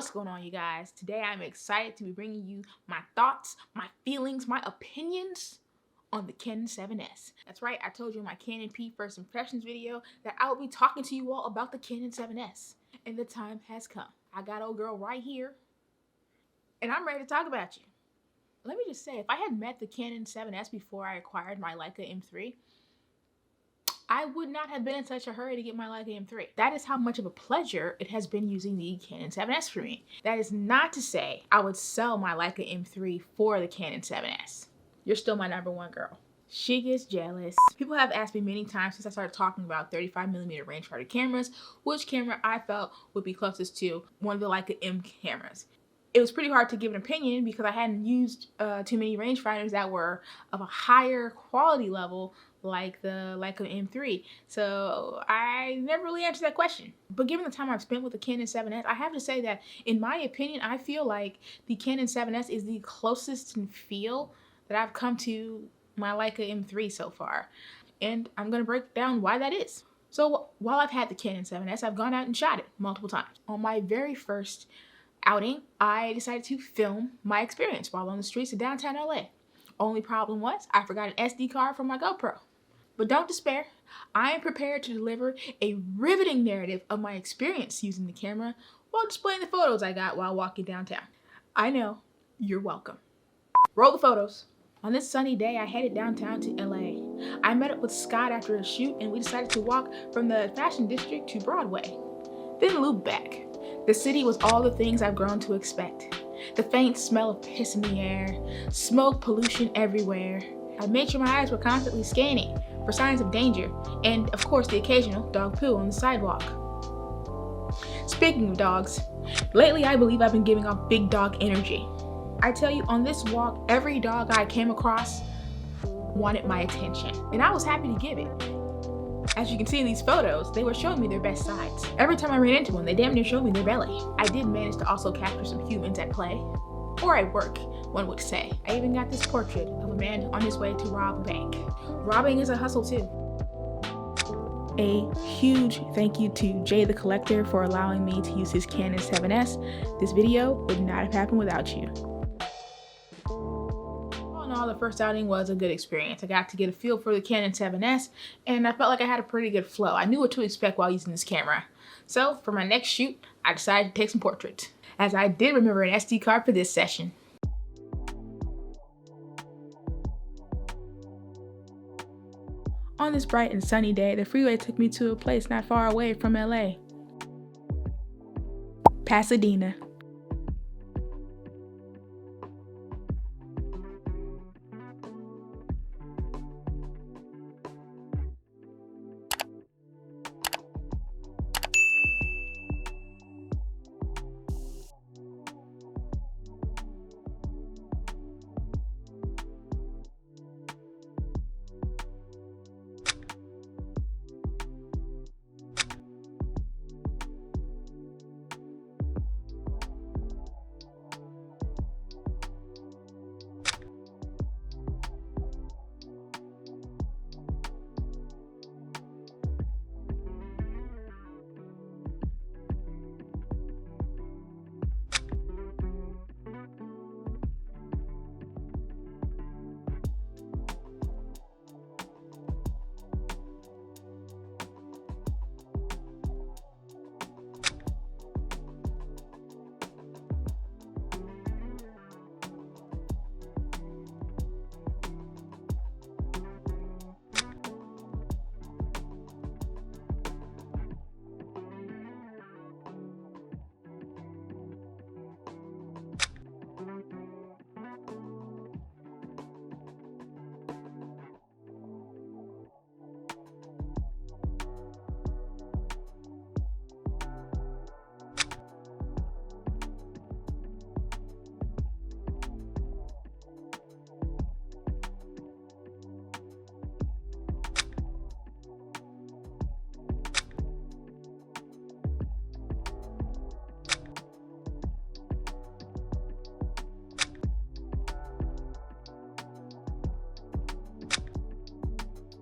What's going on, you guys? Today I'm excited to be bringing you my thoughts, my feelings, my opinions on the Canon 7S. That's right, I told you in my Canon P First Impressions video that I will be talking to you all about the Canon 7S. And the time has come. I got old girl right here, and I'm ready to talk about you. Let me just say, if I had met the Canon 7S before I acquired my Leica M3, I would not have been in such a hurry to get my Leica M3. That is how much of a pleasure it has been using the Canon 7S for me. That is not to say I would sell my Leica M3 for the Canon 7S. You're still my #1 girl. She gets jealous. People have asked me many times since I started talking about 35mm rangefinder cameras, which camera I felt would be closest to one of the Leica M cameras. It was pretty hard to give an opinion because I hadn't used too many rangefinders that were of a higher quality level like the Leica M3. So I never really answered that question. But given the time I've spent with the Canon 7S, I have to say that in my opinion, I feel like the Canon 7S is the closest in feel that I've come to my Leica M3 so far. And I'm gonna break down why that is. So while I've had the Canon 7S, I've gone out and shot it multiple times. On my very first outing, I decided to film my experience while on the streets of downtown LA. Only problem was I forgot an SD card for my GoPro. But don't despair, I am prepared to deliver a riveting narrative of my experience using the camera while displaying the photos I got while walking downtown. I know, you're welcome. Roll the photos. On this sunny day, I headed downtown to LA. I met up with Scott after a shoot and we decided to walk from the Fashion District to Broadway, then loop back. The city was all the things I've grown to expect. The faint smell of piss in the air, smoke, pollution everywhere. I made sure my eyes were constantly scanning for signs of danger, and of course the occasional dog poo on the sidewalk. Speaking of dogs, lately I believe I've been giving off big dog energy. I tell you, on this walk, every dog I came across wanted my attention, and I was happy to give it. As you can see in these photos, they were showing me their best sides. Every time I ran into one, they damn near showed me their belly. I did manage to also capture some humans at play, or at work, one would say. I even got this portrait of a man on his way to rob a bank. Robbing is a hustle too. A huge thank you to Jay the Collector for allowing me to use his Canon 7S. This video would not have happened without you. All in all, the first outing was a good experience. I got to get a feel for the Canon 7S, and I felt like I had a pretty good flow. I knew what to expect while using this camera. So for my next shoot, I decided to take some portraits, as I did remember an SD card for this session. On this bright and sunny day, the freeway took me to a place not far away from LA. Pasadena.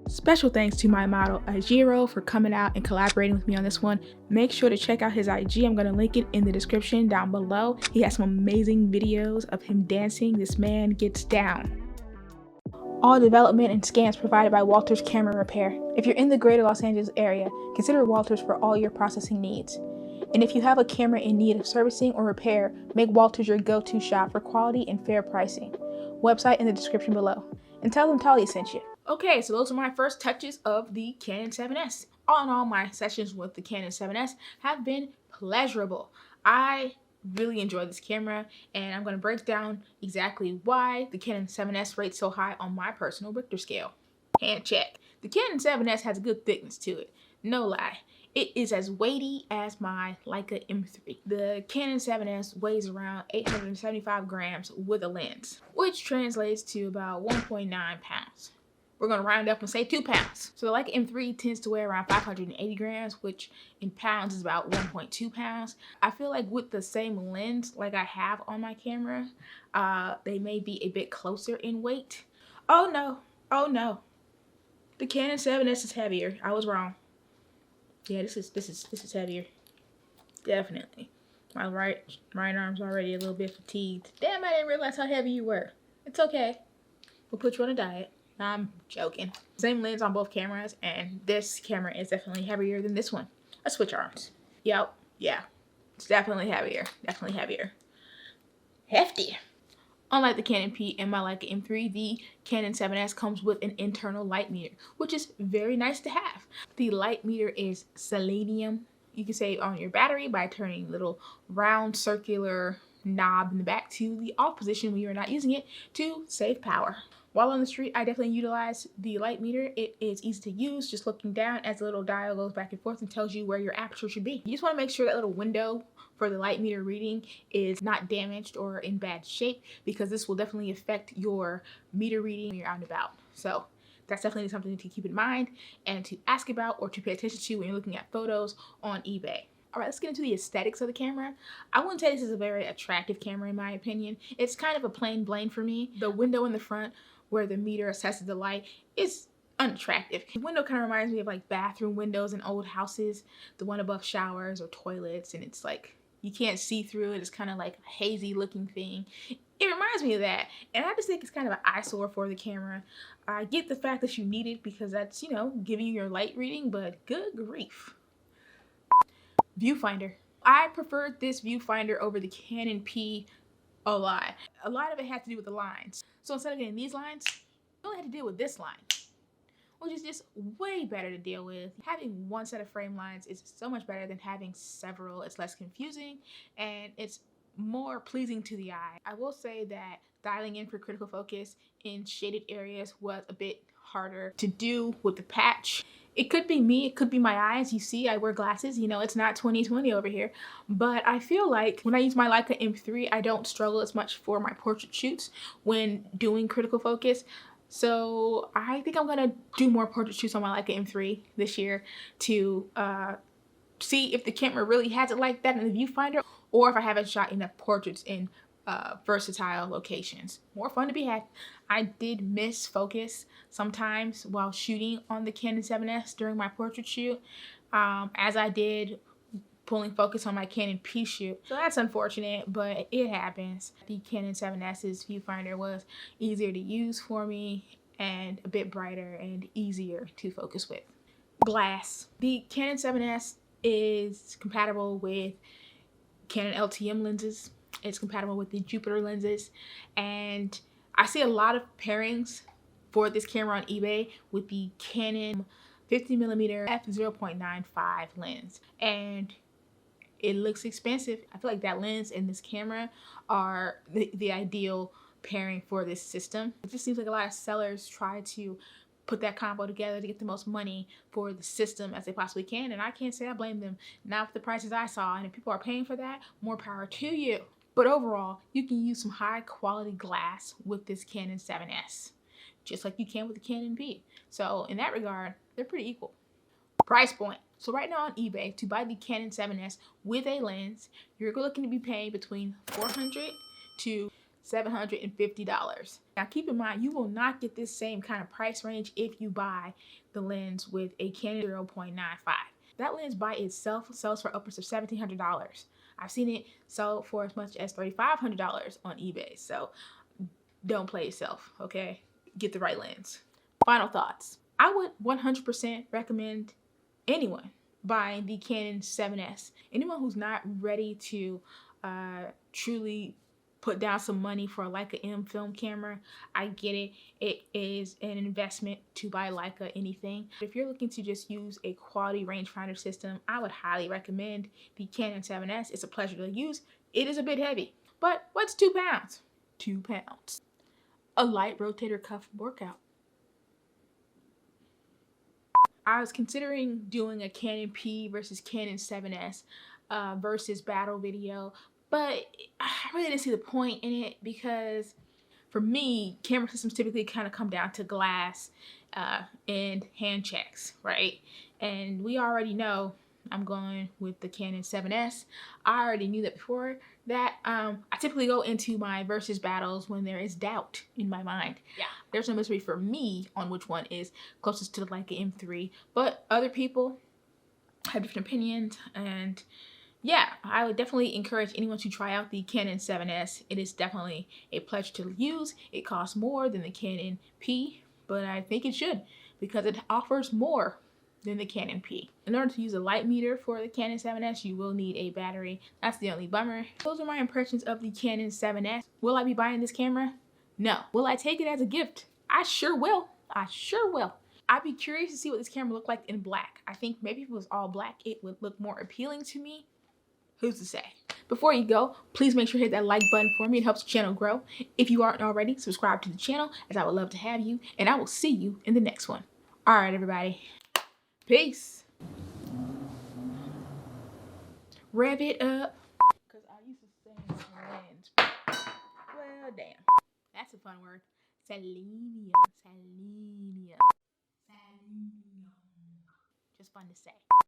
Special thanks to my model Ajiro for coming out and collaborating with me on this one. Make sure to check out his IG. I'm going to link it in the description down below. He has some amazing videos of him dancing. This man gets down. All development and scans provided by Walters Camera Repair. If you're in the greater Los Angeles area, consider Walters for all your processing needs. And if you have a camera in need of servicing or repair, make Walters your go-to shop for quality and fair pricing. Website in the description below. And tell them Talia sent you. Okay, so those are my first touches of the Canon 7S. All in all, my sessions with the Canon 7S have been pleasurable. I really enjoy this camera, and I'm going to break down exactly why the Canon 7S rates so high on my personal Richter scale. Hand check. The Canon 7S has a good thickness to it, no lie. It is as weighty as my Leica M3. The Canon 7S weighs around 875 grams with a lens, which translates to about 1.9 pounds. We're going to round up and say 2 pounds. So the Leica M3 tends to weigh around 580 grams, which in pounds is about 1.2 pounds. I feel like with the same lens like I have on my camera, they may be a bit closer in weight. Oh no. The Canon 7S is heavier. I was wrong. Yeah, this is heavier. Definitely. My right arm's already a little bit fatigued. Damn, I didn't realize how heavy you were. It's okay. We'll put you on a diet. I'm joking. Same lens on both cameras, and this camera is definitely heavier than this one. Let's switch arms. Yep, yeah. It's definitely heavier. Definitely heavier. Hefty. Unlike the Canon P and my Leica M3, the Canon 7S comes with an internal light meter, which is very nice to have. The light meter is selenium. You can save on your battery by turning the little round circular knob in the back to the off position when you're not using it to save power. While on the street, I definitely utilize the light meter. It is easy to use, just looking down as the little dial goes back and forth and tells you where your aperture should be. You just want to make sure that little window for the light meter reading is not damaged or in bad shape, because this will definitely affect your meter reading when you're out and about. So that's definitely something to keep in mind and to ask about or to pay attention to when you're looking at photos on eBay. All right, let's get into the aesthetics of the camera. I wouldn't say this is a very attractive camera in my opinion. It's kind of a plain Blaine for me. The window in the front where the meter assesses the light is unattractive. The window kind of reminds me of like bathroom windows in old houses, the one above showers or toilets, and it's like you can't see through it. It's kind of like a hazy looking thing. It reminds me of that, and I just think it's kind of an eyesore for the camera. I get the fact that you need it because that's, you know, giving you your light reading, but good grief. Viewfinder. I preferred this viewfinder over the Canon P a lot. A lot of it had to do with the lines. So instead of getting these lines, you only had to deal with this line, which is just way better to deal with. Having one set of frame lines is so much better than having several. It's less confusing and it's more pleasing to the eye. I will say that dialing in for critical focus in shaded areas was a bit harder to do with the patch. It could be me, it could be my eyes. You see, I wear glasses, you know, it's not 2020 over here. But I feel like when I use my Leica M3, I don't struggle as much for my portrait shoots when doing critical focus. So I think I'm gonna do more portrait shoots on my Leica M3 this year to see if the camera really has it like that in the viewfinder, or if I haven't shot enough portraits in versatile locations. More fun to be had. I did miss focus sometimes while shooting on the Canon 7S during my portrait shoot, as I did pulling focus on my Canon P shoot. So that's unfortunate, but it happens. The Canon 7S's viewfinder was easier to use for me and a bit brighter and easier to focus with. Glass. The Canon 7S is compatible with Canon LTM lenses. It's compatible with the Jupiter lenses, and I see a lot of pairings for this camera on eBay with the Canon 50mm f/0.95 lens, and it looks expensive. I feel like that lens and this camera are the ideal pairing for this system. It just seems like a lot of sellers try to put that combo together to get the most money for the system as they possibly can, and I can't say I blame them. Not with the prices I saw, and if people are paying for that, more power to you. But overall, you can use some high quality glass with this Canon 7S, just like you can with the Canon P. So in that regard, they're pretty equal. Price point. So right now on eBay, to buy the Canon 7S with a lens, you're looking to be paying between $400 to $750. Now keep in mind, you will not get this same kind of price range if you buy the lens with a Canon 0.95. That lens by itself sells for upwards of $1,700. I've seen it sell for as much as $3,500 on eBay. So don't play yourself, okay? Get the right lens. Final thoughts. I would 100% recommend anyone buying the Canon 7S. Anyone who's not ready to truly put down some money for a Leica M film camera, I get it. It is an investment to buy Leica anything. If you're looking to just use a quality rangefinder system, I would highly recommend the Canon 7S. It's a pleasure to use. It is a bit heavy, but what's 2 pounds? 2 pounds. A light rotator cuff workout. I was considering doing a Canon P versus Canon 7S versus battle video, but I really didn't see the point in it because for me, camera systems typically kind of come down to glass and hand checks, right? And we already know I'm going with the Canon 7S. I already knew that before that. I typically go into my versus battles when there is doubt in my mind. Yeah, there's no mystery for me on which one is closest to the Leica M3, but other people have different opinions, and yeah, I would definitely encourage anyone to try out the Canon 7S. It is definitely a pleasure to use. It costs more than the Canon P, but I think it should because it offers more than the Canon P. In order to use a light meter for the Canon 7S, you will need a battery. That's the only bummer. Those are my impressions of the Canon 7S. Will I be buying this camera? No. Will I take it as a gift? I sure will. I sure will. I'd be curious to see what this camera looked like in black. I think maybe if it was all black, it would look more appealing to me. Who's to say? Before you go, please make sure to hit that like button for me. It helps the channel grow. If you aren't already, subscribe to the channel, as I would love to have you, and I will see you in the next one. All right, everybody. Peace. Rev it up. Because I used to sing lens. Well, damn. That's a fun word. Selenium. Selenium. Selenium. Just fun to say.